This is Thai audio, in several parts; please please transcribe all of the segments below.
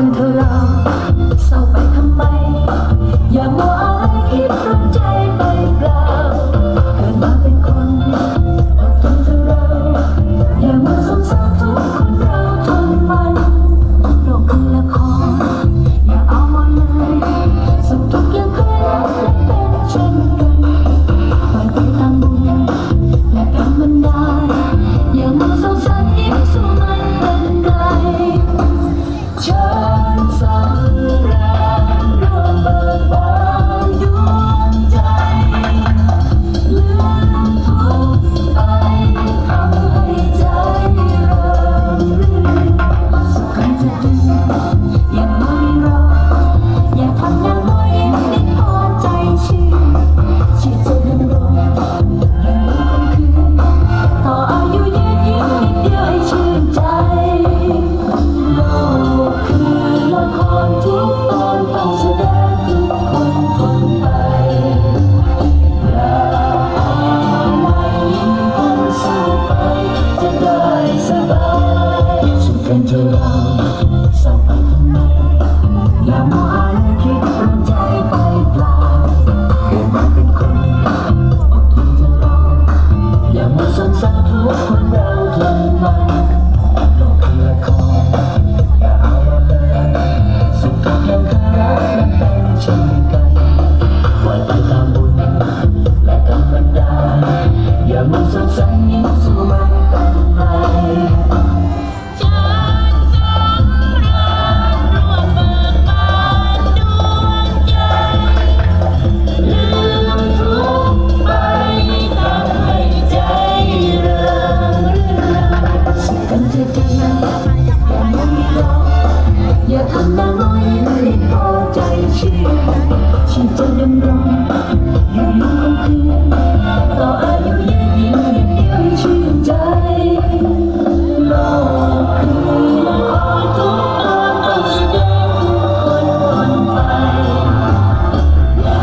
กันเถอะเราเศร้าไปทำไมอย่ามัวอะไรคิดร้อนใจไปเปล่าเกิดมาเป็นคนอดทนเถอะเราอย่ามัวสงสารทุกคนเราทนมันโลกคือละครอย่าเอามาเลยสุขทุกข์ยังเคยรักและเป็นเช่นกันปล่อยไปตามบุญและธรรมดาอย่ามัวสงสารยิ้มสู้มันเป็นไรฉันสำราญร่วมเบิกบานดวงใจลืมทุกข์ไปทำให้ใจเริงรื่นสุขกันจะดีอย่าไม่รออย่าทำงานน้อยนิดพอใจชื่นชีวิตจะดำรงอยู่ในคนคืนต่ออายุยืนยิ่งนิดเดียวให้ชื่นใจโลกคือละครทุกตอนต้องแสดงทุกคนทนไปอย่าอะไรยิ่งต้องสู้ไปจะได้สบายสุขกันเถอะเราเศร้าไปทำไมอย่ามัวอะไรคิดร้อนใจไปเปล่าเกิดมาเป็นคนอดทนเถอะเราอย่ามัวสงสารทุกคนเราทนมันโลกคือละครอย่าเอาเลยสุขทุกข์ยังเคยรักและเป็นเช่นกันปล่อยไปตามบุญและธรรมดาอย่ามัวสงสารยิ่งสู้มันเป็นไรฉันสำราญร่วมเบิกบานดวงใจลืมทุกข์ไปทำให้ใจเริงรื่นสุขกันเถอะดีอย่ามัวรออย่าทำหน้าน้อยให้พอใจชื่นชีวิตจะดำรงอยู่ในคนคืนต่ออายุยืนยิ่งนิดเดียวให้ชื่นใจโลกคือละครทุกตอนต้องแสดงทุกคนทนไปอย่า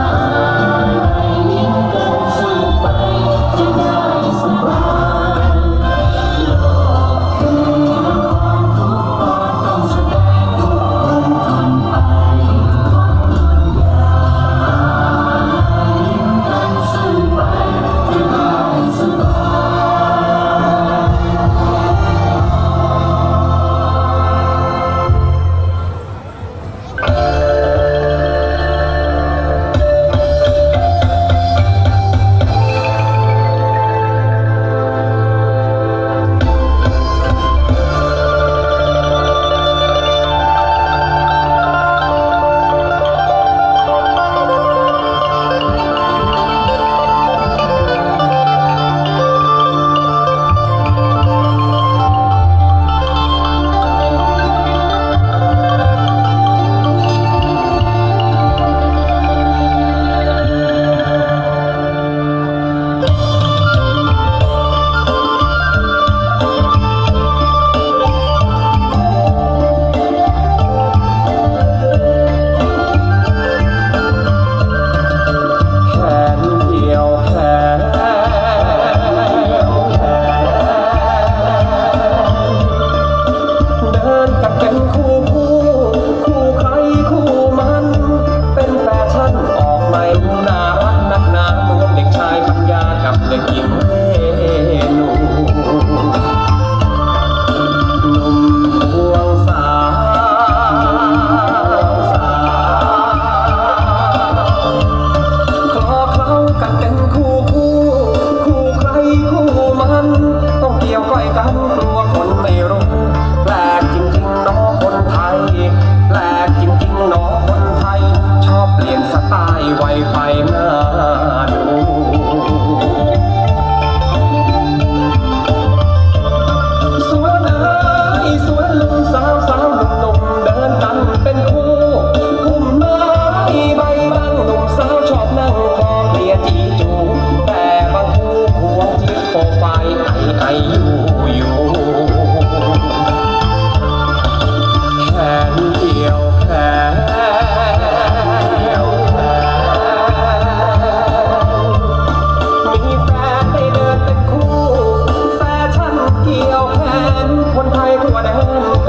อะไรยิ่งกันสู้ไปจะได้สบายโลกคือละครทุกตอนต้องแสดงทุกคนทนไปอย่าอะไรยิ่งกันสู้ไปจะได้สบาย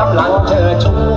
กำลังเชิดชู